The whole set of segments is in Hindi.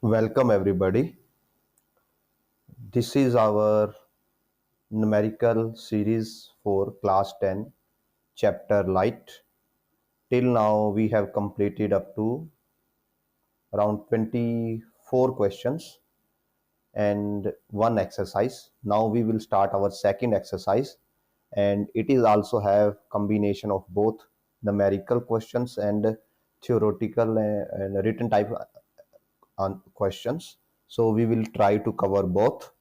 Welcome everybody. This is our numerical series for class 10 chapter light. Till now we have completed up to around 24 questions and one exercise. Now we will start our second exercise, and it is also have combination of both numerical questions and theoretical and written type questions. So we will try to cover both.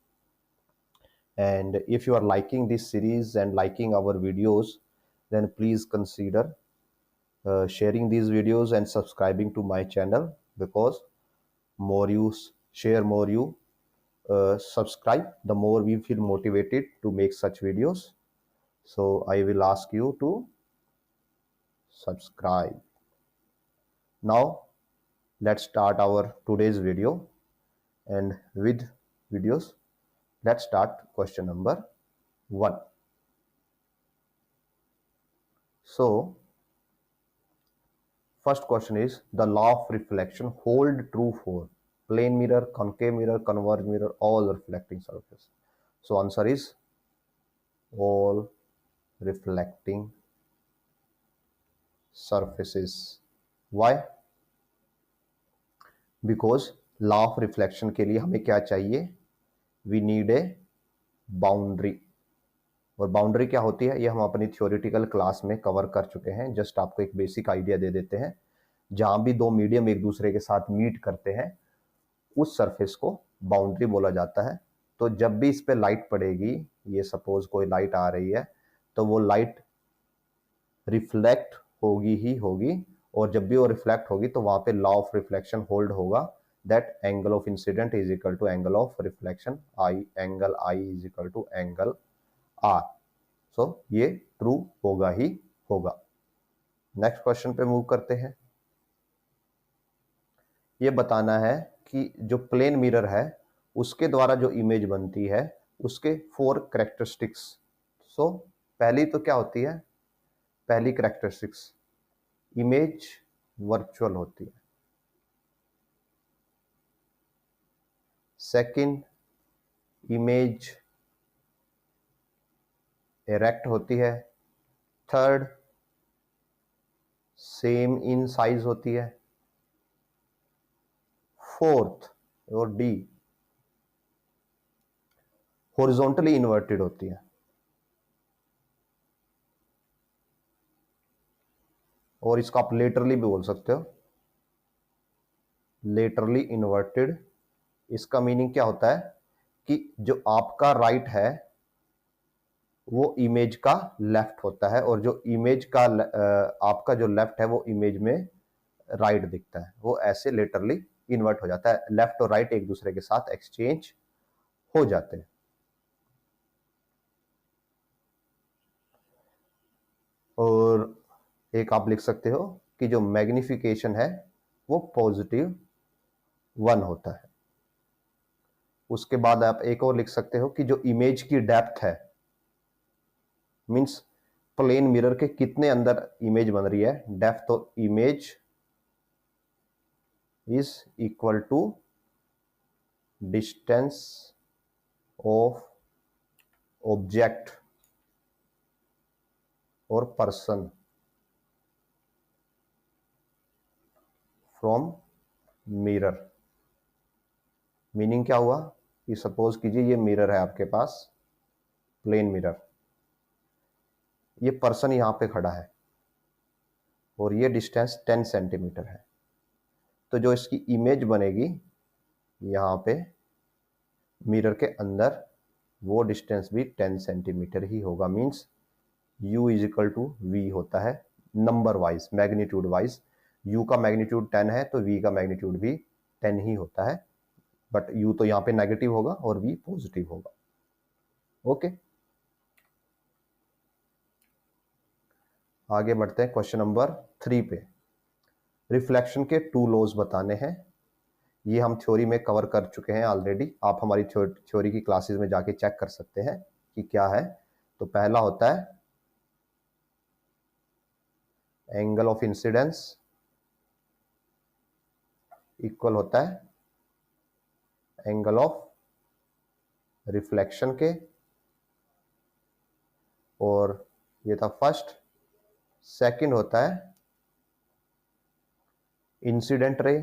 And if you are liking this series and liking our videos, then please consider sharing these videos and subscribing to my channel, because more you share, more you subscribe, the more we feel motivated to make such videos. So I will ask you to subscribe. Now let's start our today's video, and with videos, let's start question number 1. So first question is, the law of reflection hold true for plane mirror, concave mirror, converged mirror, all reflecting surface. So answer is all reflecting surfaces. Why? Because law of reflection के लिए हमें क्या चाहिए? We need a boundary. और बाउंड्री क्या होती है ये हम अपनी थियोरिटिकल क्लास में कवर कर चुके हैं. जस्ट आपको एक बेसिक आइडिया दे देते हैं. जहां भी दो मीडियम एक दूसरे के साथ मीट करते हैं उस सरफेस को बाउंड्री बोला जाता है. तो जब भी इस पे लाइट पड़ेगी, ये सपोज कोई लाइट आ रही है, तो वो लाइट रिफ्लेक्ट होगी ही होगी, और जब भी वो रिफ्लेक्ट होगी तो वहां पे लॉ ऑफ रिफ्लेक्शन होल्ड होगा. That angle of incident is equal to angle of reflection i, angle i is equal to angle r. So ये ट्रू होगा ही होगा. नेक्स्ट क्वेश्चन पे मूव करते हैं. ये बताना है कि जो प्लेन मिरर है उसके द्वारा जो इमेज बनती है उसके 4 कैरेक्टरिस्टिक्स. सो पहली तो क्या होती है? पहली कैरेक्टरिस्टिक्स, इमेज वर्चुअल होती है. सेकंड, इमेज इरेक्ट होती है. थर्ड, सेम इन साइज होती है. फोर्थ और डी, हॉरिजॉन्टली इन्वर्टेड होती है. और इसको आप लेटरली भी बोल सकते हो, लेटरली इन्वर्टेड. इसका मीनिंग क्या होता है कि जो आपका राइट है वो इमेज का लेफ्ट होता है, और जो इमेज का आपका जो लेफ्ट है वो इमेज में राइट दिखता है. वो ऐसे लेटरली इन्वर्ट हो जाता है. लेफ्ट और राइट एक दूसरे के साथ एक्सचेंज हो जाते हैं. और एक आप लिख सकते हो कि जो मैग्निफिकेशन है वो +1 होता है. उसके बाद आप एक और लिख सकते हो कि जो इमेज की डेप्थ है, मींस प्लेन मिरर के कितने अंदर इमेज बन रही है, depth of image is equal to distance of object और पर्सन फ्रॉम मिरर. मीनिंग क्या हुआ कि सपोज कीजिए ये मिरर है आपके पास, प्लेन मिरर. ये पर्सन यहां पे खड़ा है और ये डिस्टेंस 10 सेंटीमीटर है. तो जो इसकी इमेज बनेगी यहां पे मिरर के अंदर, वो डिस्टेंस भी 10 सेंटीमीटर ही होगा. Means u is equal to v होता है number wise, magnitude wise. u का मैग्नीट्यूड 10 है तो v का मैग्नीट्यूड भी 10 ही होता है. बट u तो यहाँ पे नेगेटिव होगा और v पॉजिटिव होगा. ओके, आगे बढ़ते हैं क्वेश्चन नंबर 3 पे. रिफ्लेक्शन के 2 लॉज बताने हैं. ये हम थ्योरी में कवर कर चुके हैं ऑलरेडी. आप हमारी थ्योरी की क्लासेस में जाके चेक कर सकते हैं कि क्या है. तो पहला होता है एंगल ऑफ इंसिडेंस इक्वल होता है एंगल ऑफ रिफ्लेक्शन के, और ये था फर्स्ट। सेकंड होता है incident ray,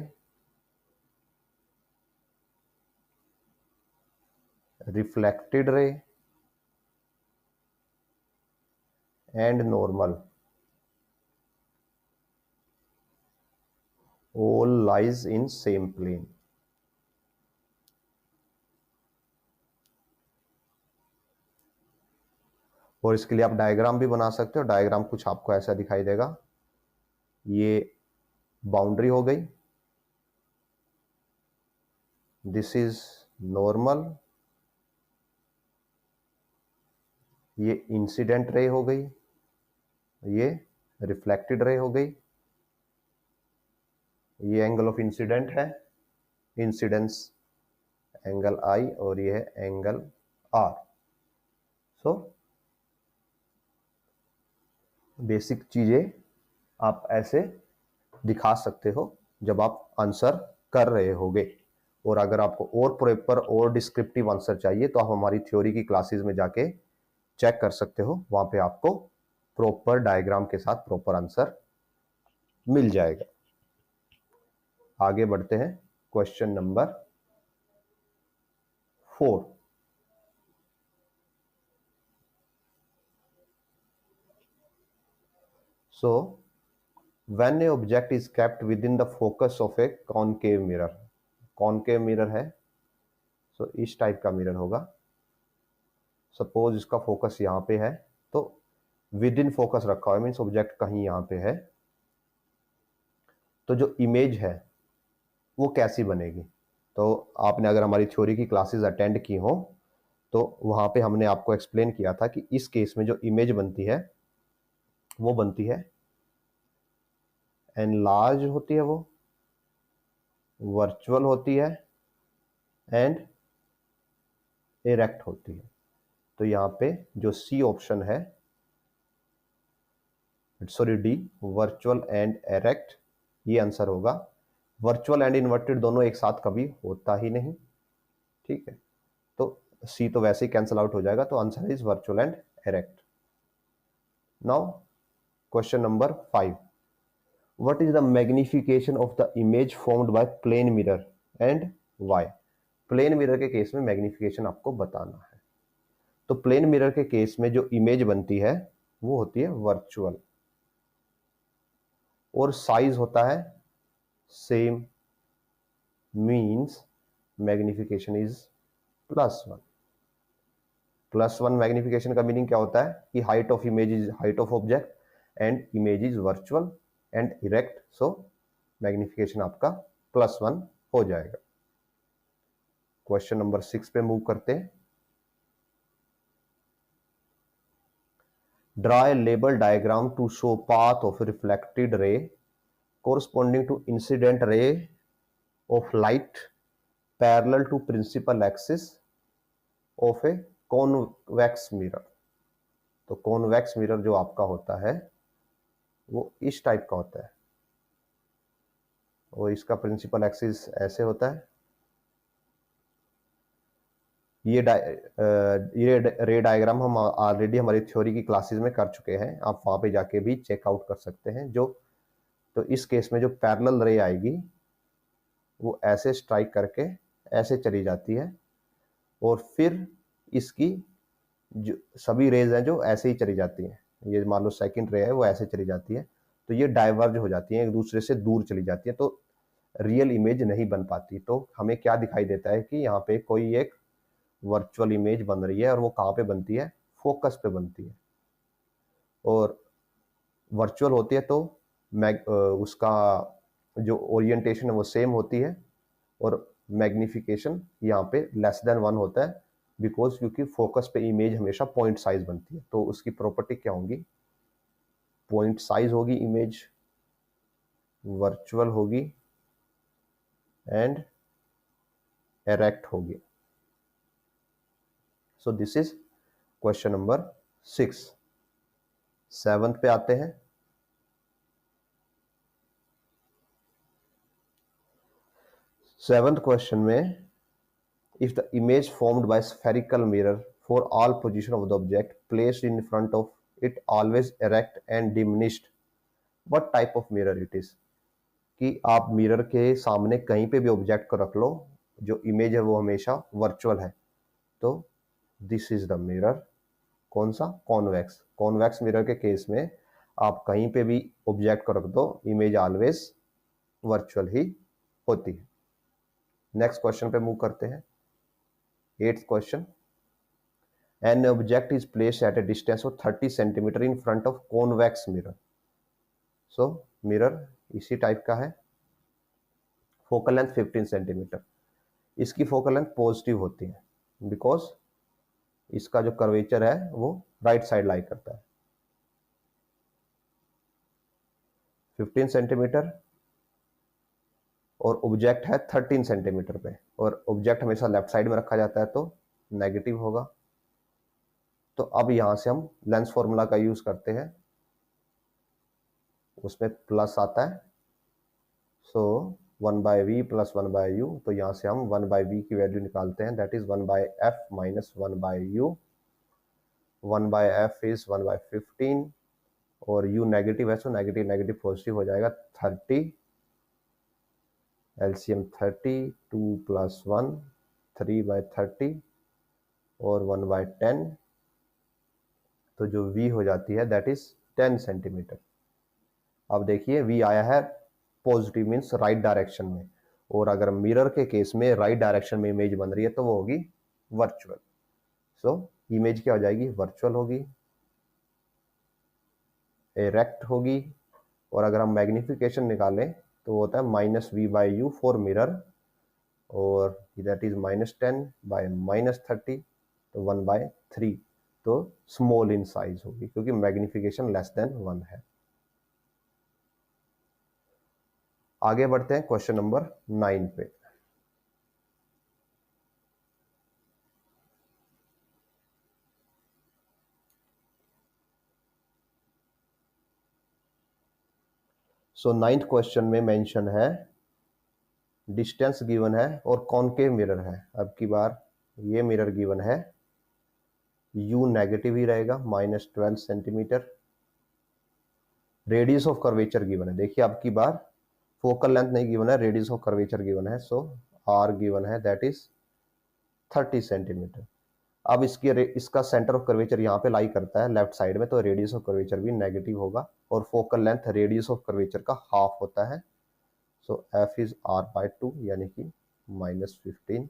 reflected ray and normal, all lies in same plane। और इसके लिए आप डायग्राम भी बना सकते हो। डायग्राम कुछ आपको ऐसा दिखाई देगा। ये बाउंड्री हो गई, दिस इज नॉर्मल, ये इंसिडेंट रे हो गई, ये रिफ्लेक्टेड रे हो गई, ये एंगल ऑफ इंसिडेंट है, इंसिडेंस एंगल आई, और ये है एंगल आर। सो बेसिक चीजें आप ऐसे दिखा सकते हो जब आप आंसर कर रहे होगे। और अगर आपको और प्रॉपर और डिस्क्रिप्टिव आंसर चाहिए तो आप हमारी थ्योरी की क्लासेस में जाके चेक कर सकते हो, वहां पे आपको प्रॉपर डायग्राम के साथ प्रॉपर आंसर मिल जाएगा। आगे बढ़ते हैं, question number 4। So when a object is kept within the focus of a concave mirror, concave mirror है, सो इस टाइप का मिरर होगा। सपोज इसका फोकस यहाँ पे है, तो विद इन फोकस रखा हुआ है, मीन्स ऑब्जेक्ट कहीं यहाँ पे है, तो जो इमेज है वो कैसी बनेगी। तो आपने अगर हमारी थ्योरी की क्लासेस अटेंड की हो तो वहां पे हमने आपको एक्सप्लेन किया था कि इस केस में जो इमेज बनती है वो बनती है एनलार्ज होती है, वो वर्चुअल होती है एंड इरेक्ट होती है। तो यहाँ पे जो सी ऑप्शन है, sorry D, virtual and erect, ये आंसर होगा। वर्चुअल एंड इन्वर्टेड दोनों एक साथ कभी होता ही नहीं, ठीक है, तो सी तो वैसे ही कैंसिल आउट हो जाएगा, तो answer is virtual and erect. Now question number 5, what is the magnification of the image formed by plane mirror and why? Plane mirror के केस में मैग्निफिकेशन आपको बताना है। तो प्लेन मिरर के केस में जो इमेज बनती है वो होती है वर्चुअल, और साइज होता है same, means magnification is +1। +1 magnification का मीनिंग क्या होता है कि height of image is height of object and image is virtual and erect, so magnification आपका +1 हो जाएगा। क्वेश्चन नंबर 6 पे मूव करते हैं। Draw a label diagram to show path of reflected ray corresponding to incident ray of light parallel to principal axis of a convex mirror। तो कॉन्वेक्स मिरर जो आपका होता है वो इस टाइप का होता है, और इसका प्रिंसिपल एक्सिस ऐसे होता है। ये रे डायग्राम हम ऑलरेडी हमारी थ्योरी की क्लासेस में कर चुके हैं, आप वहां पे जाके भी चेकआउट कर सकते हैं। जो तो इस केस में जो पैरेलल रे आएगी वो ऐसे स्ट्राइक करके ऐसे चली जाती है, और फिर इसकी जो सभी रेज हैं जो ऐसे ही चली जाती हैं, ये मान लो सेकंड रे है वो ऐसे चली जाती है, तो ये डाइवर्ज हो जाती है, एक दूसरे से दूर चली जाती है, तो रियल इमेज नहीं बन पाती। तो हमें क्या दिखाई देता है कि यहाँ पे कोई एक वर्चुअल इमेज बन रही है, और वो कहाँ पे बनती है, फोकस पे बनती है। और वर्चुअल होती है तो उसका जो ओरिएंटेशन है वो सेम होती है, और मैग्निफिकेशन यहाँ पे <1 होता है, बिकॉज क्योंकि फोकस पे इमेज हमेशा पॉइंट साइज बनती है। तो उसकी प्रॉपर्टी क्या होगी, पॉइंट साइज होगी इमेज, वर्चुअल होगी एंड इरेक्ट होगी। So this is question number 6। 7th पे आते हैं। 7th क्वेश्चन में if the image formed by spherical mirror for all position of the object placed in front of it always erect and diminished, what type of mirror it is? कि आप मिरर के सामने कहीं पे भी ऑब्जेक्ट को रख लो, जो इमेज है वो हमेशा वर्चुअल है, तो दिस इज द मिरर। कौन सा? कॉन्वेक्स। कॉन्वेक्स मिरर के केस में आप कहीं पे भी ऑब्जेक्ट को रख दो, इमेज ऑलवेज वर्चुअल ही होती है। नेक्स्ट क्वेश्चन पे मूव करते हैं। 8th question, an object is placed at A distance of 30 centimetre in front of convex mirror. So mirror इसी टाइप का है, फोकल लेंथ 15 सेंटीमीटर। इसकी फोकल लेंथ पॉजिटिव होती है बिकॉज इसका जो कर्वेचर है वो राइट साइड लाई करता है। 15 सेंटीमीटर और ऑब्जेक्ट है 13 सेंटीमीटर पे, और ऑब्जेक्ट हमेशा लेफ्ट साइड में रखा जाता है तो नेगेटिव होगा। तो अब यहां से हम लेंस फॉर्मूला का यूज करते हैं, उसमें प्लस आता है, सो 1/v प्लस 1/u। तो यहां से हम 1/v की वैल्यू निकालते हैं, that is 1/f minus 1/u। 1/f is 1/15 और u नेगेटिव है, सो नेगेटिव नेगेटिव पॉजिटिव हो जाएगा। 30 एलसीएम 30, 2 + 1 3/30 और 1/10, तो जो v हो जाती है दैट इज 10 सेंटीमीटर। अब देखिए v आया है पॉजिटिव मीन्स राइट डायरेक्शन में, और अगर मिरर के केस में राइट डायरेक्शन में इमेज बन रही है तो वो होगी वर्चुअल। सो इमेज क्या हो जाएगी? वर्चुअल होगी, इरेक्ट होगी, और अगर हम मैग्निफिकेशन निकालें तो होता है -v/u फॉर मिरर, और दैट इज -10 बाय -30, तो 1/3, तो स्मॉल इन साइज होगी क्योंकि मैग्निफिकेशन लेस देन 1 है। आगे बढ़ते हैं क्वेश्चन नंबर 9 पे। सो 9th क्वेश्चन में मेंशन है, डिस्टेंस गिवन है और कॉनकेव मिरर है। अब की बार ये मिरर गिवन है, u नेगेटिव ही रहेगा -12 centimetre. Radius of curvature given है, देखिए अब की बार फोकल लेंथ नहीं गिवन है, रेडियस ऑफ कर्वेचर गिवन है, सो r गिवन है दैट इज 30 सेंटीमीटर। अब इसका सेंटर ऑफ कर्वेचर यहाँ पे लाई करता है लेफ्ट साइड में, तो रेडियस ऑफ कर्वेचर भी नेगेटिव होगा, और focal length radius of curvature का हाफ होता है, सो f इज r/2 यानी कि -15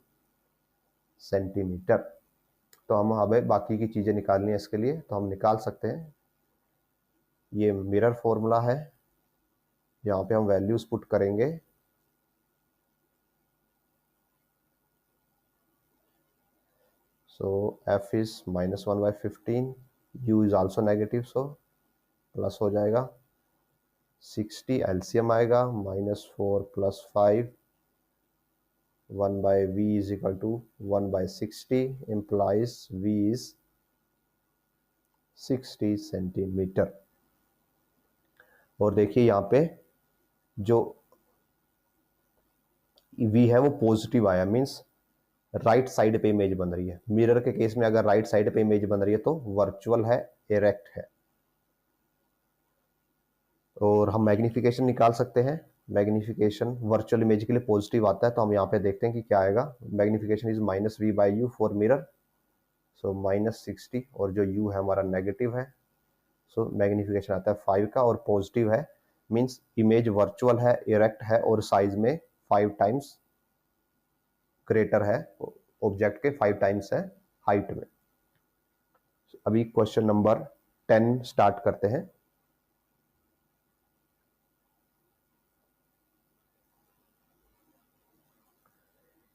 सेंटीमीटर। तो हम हमें बाकी की चीजें निकालनी है इसके लिए, तो हम निकाल सकते हैं। ये मिरर फॉर्मूला है, यहाँ पे हम वैल्यूज पुट करेंगे। So f is -1/15, u is also negative, so plus हो जाएगा। 60 एलसीएम आएगा, -4 + 5, 1/v is equal to 1/60, implies v is 60 centimetre. और देखिए यहाँ पे जो v है वो पॉजिटिव आया, मीन्स राइट साइड पे इमेज बन रही है। मिरर के केस में अगर राइट साइड पे इमेज बन रही है तो वर्चुअल है, इरेक्ट है। और हम मैग्निफिकेशन निकाल सकते हैं। मैग्निफिकेशन वर्चुअल इमेज के लिए पॉजिटिव आता है, तो हम यहाँ पे देखते हैं कि क्या आएगा। Magnification is -v/u for mirror, so -60, और जो u है हमारा नेगेटिव है, सो मैग्निफिकेशन आता है 5 का, और पॉजिटिव है मीन्स इमेज वर्चुअल है, इरेक्ट है, और साइज में 5 टाइम्स ग्रेटर है, ऑब्जेक्ट के 5 टाइम्स है हाइट में। अभी क्वेश्चन नंबर 10 स्टार्ट करते हैं।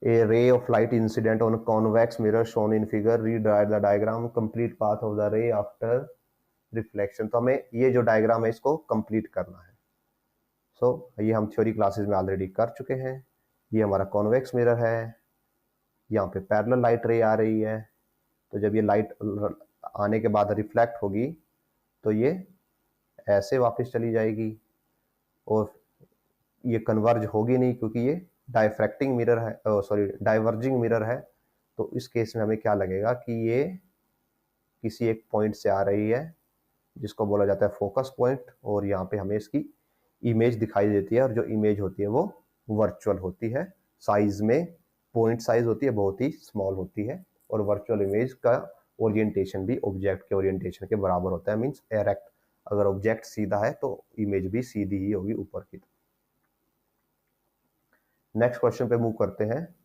A ray of light incident on a convex mirror shown in figure. Rewrite the diagram. Complete path of the ray after reflection. तो हमें ये जो डायग्राम है इसको कंप्लीट करना है। ये हम थ्योरी क्लासेस में ऑलरेडी कर चुके हैं। ये हमारा कॉन्वेक्स मिरर है, यहाँ पे पैरेलल लाइट रे आ रही है, तो जब ये लाइट आने के बाद रिफ्लेक्ट होगी तो ये ऐसे वापस चली जाएगी, और ये कन्वर्ज होगी नहीं क्योंकि ये डाइफ्रैक्टिंग मिरर है, सॉरी डाइवर्जिंग मिरर है, तो इस केस में हमें क्या लगेगा कि ये किसी एक पॉइंट से आ रही है जिसको बोला जाता है फोकस पॉइंट, और यहाँ पे हमें इसकी इमेज दिखाई देती है, और जो इमेज होती है वो वर्चुअल होती है, साइज में पॉइंट साइज होती है बहुत ही स्मॉल होती है, और वर्चुअल इमेज का ओरिएंटेशन भी ऑब्जेक्ट के ओरिएंटेशन के बराबर होता है, मींस एरेक्ट। अगर ऑब्जेक्ट सीधा है तो इमेज भी सीधी ही होगी ऊपर की। नेक्स्ट क्वेश्चन पे मूव करते हैं।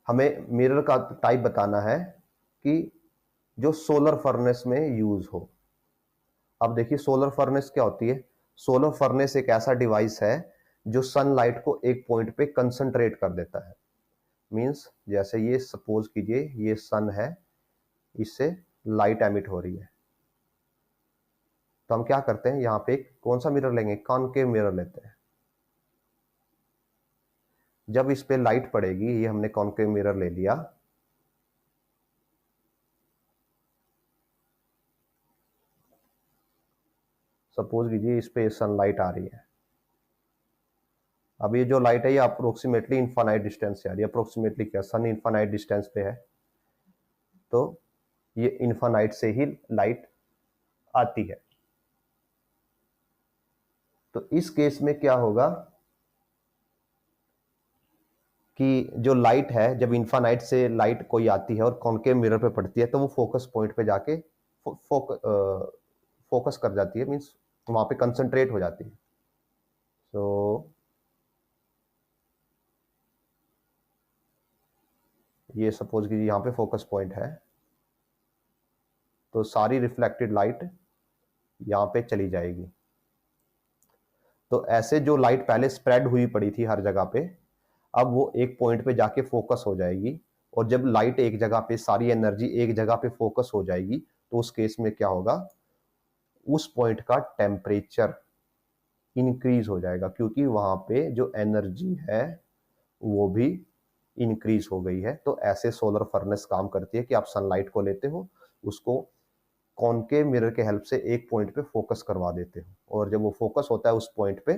हमें मिरर का टाइप बताना है कि जो सोलर फर्नेस में यूज हो। अब देखिए सोलर फर्नेस क्या होती है। सोलर फर्नेस एक ऐसा डिवाइस है जो सनलाइट को एक पॉइंट पे कंसंट्रेट कर देता है। मींस जैसे ये सपोज कीजिए ये सन है, इससे लाइट एमिट हो रही है, तो हम क्या करते हैं यहाँ पे कौन सा मिरर लेंगे, कॉनकेव मिरर लेते हैं। जब इस पे लाइट पड़ेगी, ये हमने कॉनकेव मिरर ले लिया, सपोज कीजिए इस पे सनलाइट आ रही है। अब ये जो लाइट है ये अप्रोक्सीमेटली इनफाइनाइट डिस्टेंस से आ रही है। अप्रोक्सीमेटली क्या, सन इनफाइनाइट डिस्टेंस पे है, तो ये इनफाइनाइट से ही लाइट आती है। तो इस केस में क्या होगा कि जो लाइट है, जब इनफाइनाइट से लाइट कोई आती है और कॉनकेव मिरर पे पड़ती है, तो वो फोकस पॉइंट पे जाके फोकस कर जाती है, मींस वहां पे कंसंट्रेट हो जाती है। सो ये सपोज कीजिए यहाँ पे फोकस पॉइंट है, तो सारी रिफ्लेक्टेड लाइट यहाँ पे चली जाएगी। तो ऐसे जो लाइट पहले स्प्रेड हुई पड़ी थी हर जगह पे, अब वो एक पॉइंट पे जाके फोकस हो जाएगी, और जब लाइट एक जगह पे, सारी एनर्जी एक जगह पे फोकस हो जाएगी, तो उस केस में क्या होगा, उस पॉइंट का टेम्परेचर इंक्रीज हो जाएगा, क्योंकि वहां पे जो एनर्जी है वो भी इंक्रीज हो गई है। तो ऐसे सोलर फर्नेस काम करती है कि आप सनलाइट को लेते हो, उसको कॉनकेव मिरर के हेल्प से एक पॉइंट पे फोकस करवा देते हो, और जब वो फोकस होता है उस पॉइंट पे,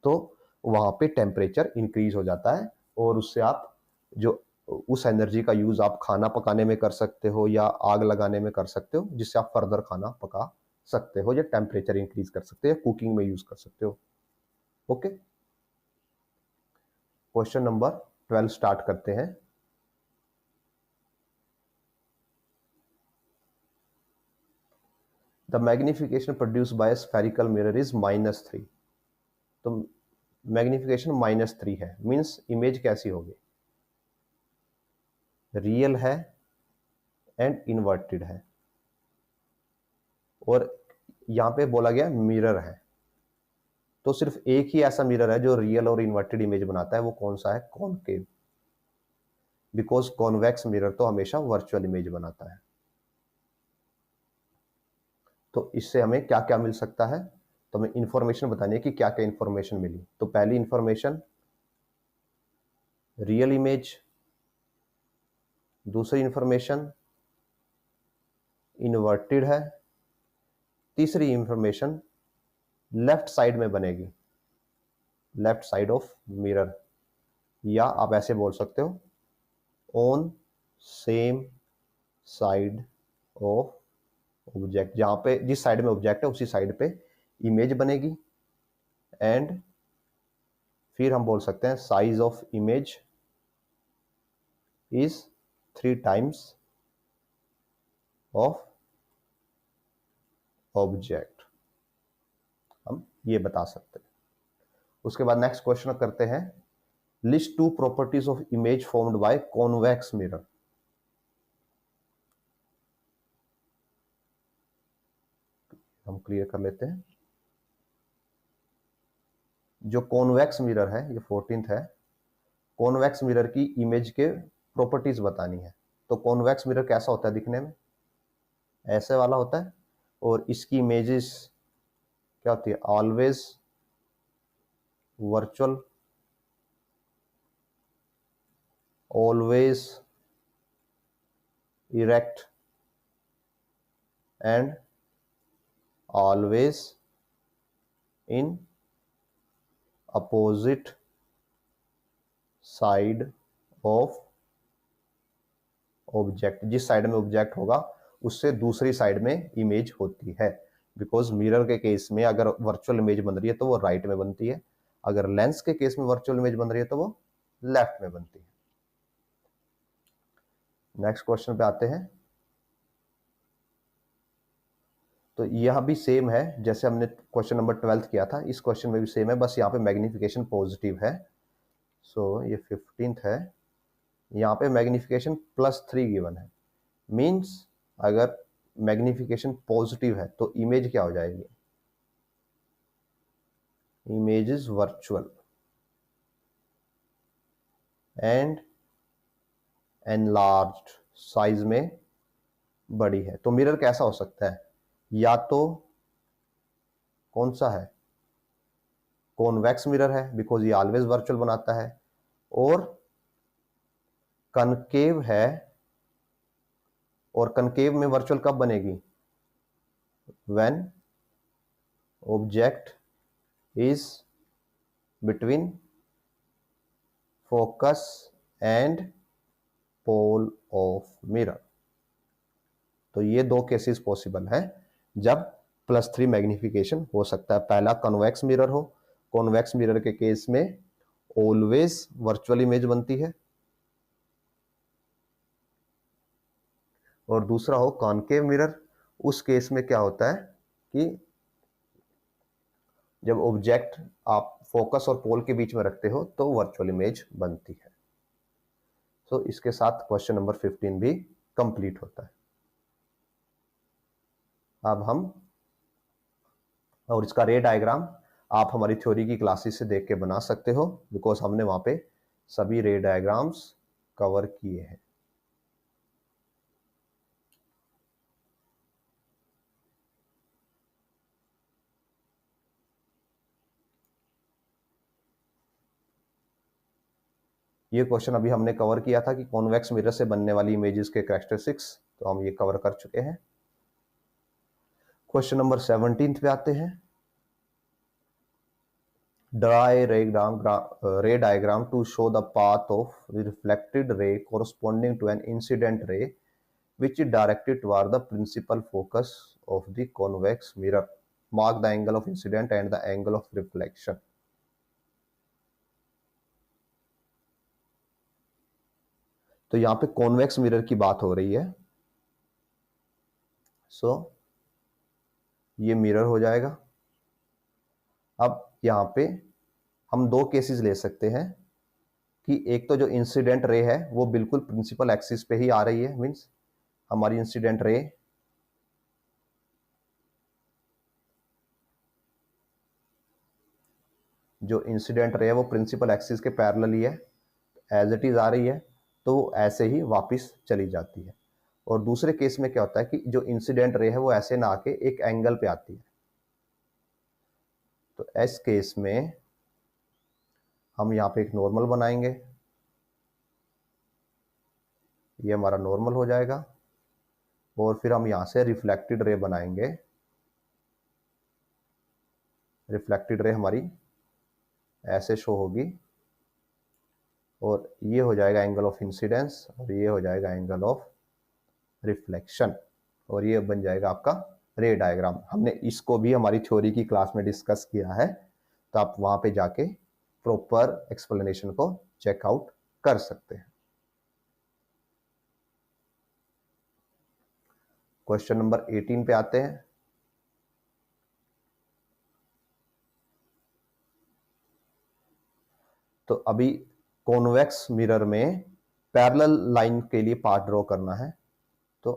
तो वहां पे टेम्परेचर इंक्रीज हो जाता है, और उससे आप जो उस एनर्जी का यूज आप खाना पकाने में कर सकते हो या आग लगाने में कर सकते हो, जिससे आप फर्दर खाना पका सकते हो या टेम्परेचर इंक्रीज कर सकते हो या कुकिंग में यूज कर सकते हो। ओके, क्वेश्चन नंबर 12 स्टार्ट करते हैं। The magnification produce by spherical mirror is -3। तो मैग्निफिकेशन -3 है, मींस इमेज कैसी होगी, रियल है एंड इन्वर्टेड है, और यहां पे बोला गया मिरर है। तो सिर्फ एक ही ऐसा मिरर है जो रियल और इन्वर्टेड इमेज बनाता है, वो कौन सा है, कॉनकेव। बिकॉज कॉन्वेक्स मिरर तो हमेशा वर्चुअल इमेज बनाता है। तो इससे हमें क्या क्या मिल सकता है, तो हमें इंफॉर्मेशन बतानी है कि क्या क्या इंफॉर्मेशन मिली। तो पहली इंफॉर्मेशन रियल इमेज, दूसरी इंफॉर्मेशन इन्वर्टेड है, तीसरी इंफॉर्मेशन लेफ्ट साइड में बनेगी, लेफ्ट साइड ऑफ मिरर, या आप ऐसे बोल सकते हो on same side of object, जहां पे जिस साइड में ऑब्जेक्ट है उसी साइड पे इमेज बनेगी। एंड फिर हम बोल सकते हैं size of image is 3 times of object, हम ये बता सकते हैं। उसके बाद नेक्स्ट क्वेश्चन करते हैं, list 2 properties of image formed by convex mirror. हम क्लियर कर लेते हैं। जो कॉन्वेक्स मिरर है, ये 14th है, कॉन्वेक्स मिरर की इमेज के प्रॉपर्टीज बतानी है। तो कॉन्वेक्स मिरर कैसा होता है दिखने में, ऐसे वाला होता है, और इसकी इमेजेस क्या होती है, always virtual, always erect and always in opposite side of object, जिस साइड में ऑब्जेक्ट होगा उससे दूसरी साइड में इमेज होती है। बिकॉज मिरर के केस में अगर वर्चुअल इमेज बन रही है तो वो राइट में बनती है, अगर लेंस के केस में वर्चुअल इमेज बन रही है तो वो लेफ्ट में बनती है। नेक्स्ट क्वेश्चन पे आते हैं। तो यह भी सेम है जैसे हमने क्वेश्चन नंबर 12 किया था, इस क्वेश्चन में भी सेम है, बस यहाँ पे मैग्निफिकेशन पॉजिटिव है। सो ये 15th है, यहाँ पे मैग्निफिकेशन +3 गिवन है। मीन्स अगर मैग्निफिकेशन पॉजिटिव है तो इमेज क्या हो जाएगी, image is virtual and enlarged, size में बड़ी है। तो मिरर कैसा हो सकता है, या तो कौन सा है, कॉन्वेक्स मिरर है बिकॉज ये ऑलवेज वर्चुअल बनाता है, और कनकेव है, और कनकेव में वर्चुअल कब बनेगी, when object is between focus and pole of mirror. तो ये दो केसेस पॉसिबल है जब +3 मैग्निफिकेशन हो सकता है। पहला कन्वेक्स मिरर हो, कॉन्वेक्स मिरर के केस में ऑलवेज वर्चुअल इमेज बनती है, और दूसरा हो कॉनकेव मिरर, उस केस में क्या होता है कि जब ऑब्जेक्ट आप फोकस और पोल के बीच में रखते हो तो वर्चुअल इमेज बनती है। तो इसके साथ क्वेश्चन नंबर 15 भी कंप्लीट होता है। अब हम, और इसका रे डायग्राम आप हमारी थ्योरी की क्लासेस से देख के बना सकते हो बिकॉज हमने वहां पे सभी रे डायग्राम्स कवर किए हैं। ये क्वेश्चन अभी हमने कवर किया था कि कॉन्वेक्स मिरर से बनने वाली इमेजेस के कैरेक्टरिस्टिक्स, तो हम ये कवर कर चुके हैं। क्वेश्चन नंबर 17 पे आते हैं। Draw a ray diagram to show the path of the reflected ray corresponding to an incident ray which is directed toward the principal focus of the convex mirror. Mark the angle of incident and the angle of reflection. तो यहाँ पे कॉन्वेक्स मिरर की बात हो रही है। सो ये मिरर हो जाएगा। अब यहाँ पे हम दो केसेस ले सकते हैं कि एक तो जो इंसिडेंट रे है वो बिल्कुल प्रिंसिपल एक्सिस पे ही आ रही है, मींस हमारी इंसिडेंट रे जो इंसिडेंट रे है वो प्रिंसिपल एक्सिस के पैरेलल ही है, एज इट इज आ रही है, तो वो ऐसे ही वापस चली जाती है। और दूसरे केस में क्या होता है कि जो इंसिडेंट रे है वो ऐसे ना आके एक एंगल पे आती है। तो इस केस में हम यहाँ पे एक नॉर्मल बनाएंगे, ये हमारा नॉर्मल हो जाएगा, और फिर हम यहाँ से रिफ्लेक्टेड रे बनाएंगे। रिफ्लेक्टेड रे हमारी ऐसे शो होगी, और ये हो जाएगा एंगल ऑफ इंसिडेंस, और ये हो जाएगा एंगल ऑफ रिफ्लेक्शन, और ये बन जाएगा आपका रे डायग्राम। हमने इसको भी हमारी थ्योरी की क्लास में डिस्कस किया है, तो आप वहां पे जाके प्रॉपर एक्सप्लेनेशन को चेकआउट कर सकते हैं। क्वेश्चन नंबर 18 पे आते हैं। तो अभी कॉन्वेक्स मिरर में पैरेलल लाइन के लिए पार्ट ड्रॉ करना है। तो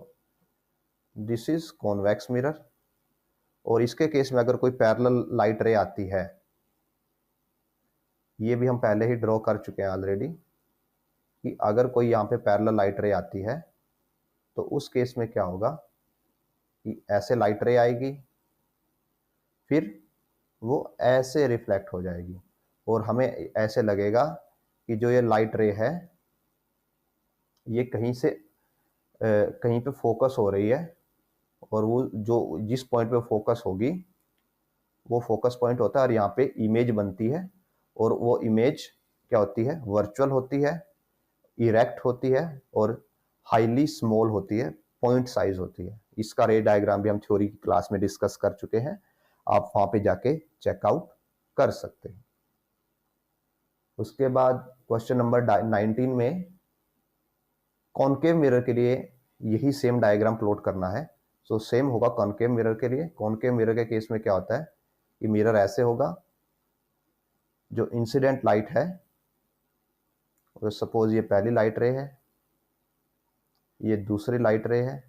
दिस इज कॉन्वेक्स मिरर, और इसके केस में अगर कोई पैरेलल लाइट रे आती है, ये भी हम पहले ही ड्रॉ कर चुके हैं ऑलरेडी, कि अगर कोई यहाँ पे पैरेलल लाइट रे आती है तो उस केस में क्या होगा कि ऐसे लाइट रे आएगी, फिर वो ऐसे रिफ्लेक्ट हो जाएगी, और हमें ऐसे लगेगा कि जो ये लाइट रे है ये कहीं से कहीं पे फोकस हो रही है, और वो जो जिस पॉइंट पे फोकस होगी वो फोकस पॉइंट होता है, और यहाँ पे इमेज बनती है, और वो इमेज क्या होती है, वर्चुअल होती है, इरेक्ट होती है और हाईली स्मॉल होती है, पॉइंट साइज होती है। इसका रे डायग्राम भी हम थ्योरी की क्लास में डिस्कस कर चुके हैं, आप वहां पे जाके चेकआउट कर सकते हैं। उसके बाद क्वेश्चन नंबर 19 में कॉनकेव मिरर के लिए यही सेम डायग्राम प्लॉट करना है। सो सेम होगा कॉनकेव मिरर के लिए। कॉनकेव मिरर के केस में क्या होता है कि मिरर ऐसे होगा, जो इंसिडेंट लाइट है, सपोज ये पहली लाइट रे है, ये दूसरी लाइट रे है।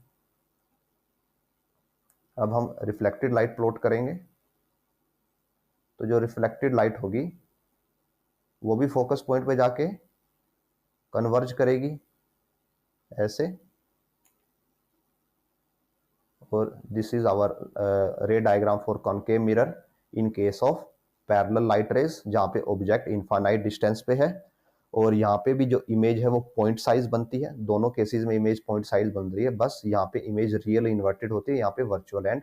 अब हम रिफ्लेक्टेड लाइट प्लॉट करेंगे, तो जो रिफ्लेक्टेड लाइट होगी वो भी फोकस पॉइंट पे जाके कन्वर्ज करेगी ऐसे, और this is our ray diagram for concave mirror in case of parallel light rays, जहाँ पे ऑब्जेक्ट इनफाइनाइट डिस्टेंस पे है और यहाँ पे भी जो इमेज है वो पॉइंट साइज बनती है। दोनों केसेस में इमेज पॉइंट साइज बन रही है, बस यहाँ पे इमेज रियल इन्वर्टेड होती है, यहाँ पे वर्चुअल एंड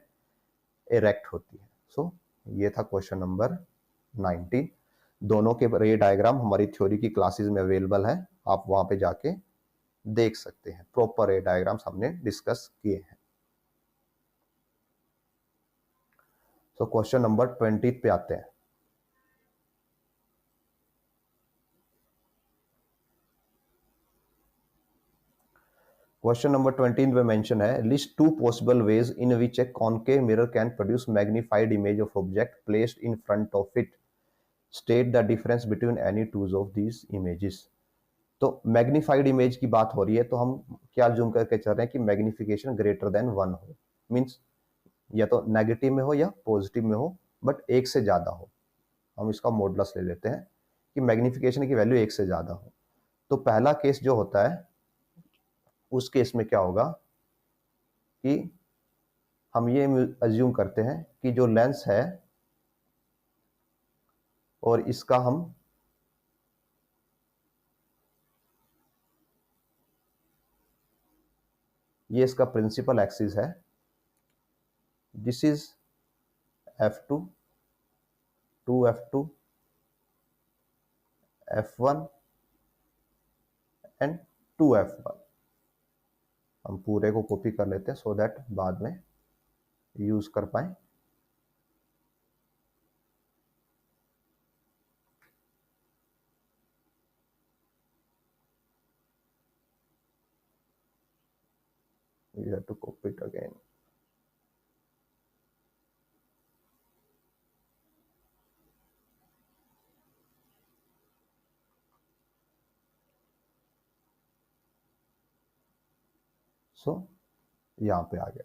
इरेक्ट होती है। सो ये था क्वेश्चन नंबर 19। दोनों के रे डायग्राम हमारी थ्योरी की क्लासेस में अवेलेबल है, आप वहां पे जाके देख सकते हैं। प्रॉपर रे डायग्राम्स हमने डिस्कस किए हैं। तो क्वेश्चन नंबर 20 पे आते हैं। क्वेश्चन नंबर 20 में मेंशन है, list 2 possible ways in which A concave mirror can produce magnified image of object placed in front of it, state the difference between any two of these images. तो मैग्नीफाइड इमेज की बात हो रही है, तो हम क्या जूम करके चल रहे हैं कि मैग्निफिकेशन ग्रेटर देन 1 हो, मींस या तो नेगेटिव में हो या पॉजिटिव में हो, बट एक से ज्यादा हो। हम इसका मॉडुलस ले लेते हैं कि मैग्निफिकेशन की वैल्यू एक से ज्यादा हो। तो पहला केस जो होता है, उस केस में क्या होगा कि हम ये अज्यूम करते हैं कि जो लेंस है और इसका हम ये इसका प्रिंसिपल एक्सिस है, this is f2, 2f2, f1 and 2f1। हम पूरे को कॉपी कर लेते हैं सो दैट बाद में यूज कर पाए। You have to copy it again. सो यहां पे आ गया।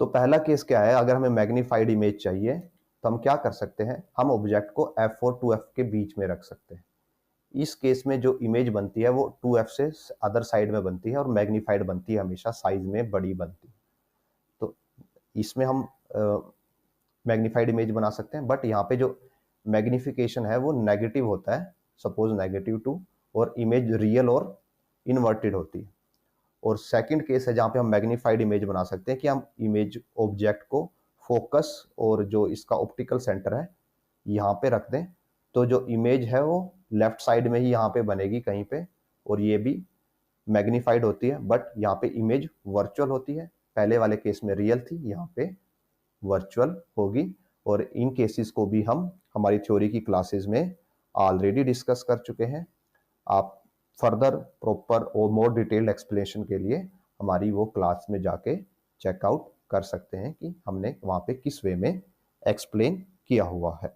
तो पहला केस क्या है, अगर हमें मैग्नीफाइड इमेज चाहिए तो हम क्या कर सकते हैं, हम ऑब्जेक्ट को f और 2f के बीच में रख सकते हैं। इस केस में जो इमेज बनती है वो 2f से अदर साइड में बनती है और मैग्नीफाइड बनती है, हमेशा साइज में बड़ी बनती है। तो इसमें हम मैग्नीफाइड इमेज बना सकते हैं, बट यहाँ पे जो मैग्निफिकेशन है वो नेगेटिव होता है, सपोज -2, और इमेज रियल और इन्वर्टेड होती है। और सेकंड केस है जहाँ पे हम मैग्नीफाइड इमेज बना सकते हैं कि हम इमेज ऑब्जेक्ट को फोकस और जो इसका ऑप्टिकल सेंटर है यहाँ पे रख दें, तो जो इमेज है वो लेफ्ट साइड में ही यहाँ पे बनेगी कहीं पे, और ये भी मैग्नीफाइड होती है, बट यहाँ पे इमेज वर्चुअल होती है। पहले वाले केस में रियल थी, यहाँ पे वर्चुअल होगी। और इन केसेस को भी हम हमारी थ्योरी की क्लासेस में ऑलरेडी डिस्कस कर चुके हैं। आप फर्दर प्रॉपर और मोर डिटेल्ड एक्सप्लेनेशन के लिए हमारी वो क्लास में जाके चेकआउट कर सकते हैं कि हमने वहाँ पे किस वे में एक्सप्लेन किया हुआ है।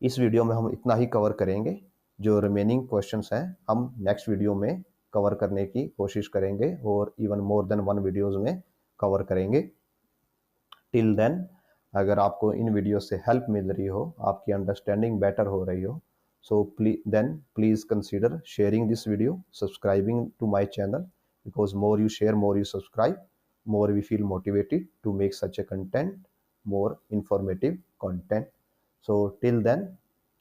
इस वीडियो में हम इतना ही कवर करेंगे। जो रिमेनिंग क्वेश्चंस हैं हम नेक्स्ट वीडियो में कवर करने की कोशिश करेंगे और इवन मोर देन 1 वीडियोस में कवर करेंगे। टिल देन, अगर आपको इन वीडियो से हेल्प मिल रही हो, आपकी अंडरस्टैंडिंग बेटर हो रही हो, so please consider sharing this video, subscribing to my channel, because more you share, more you subscribe, more we feel motivated to make such a content, more informative content. So till then,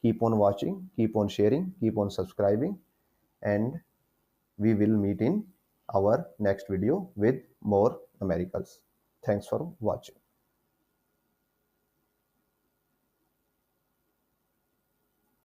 keep on watching, keep on sharing, keep on subscribing, and we will meet in our next video with more numericals. Thanks for watching.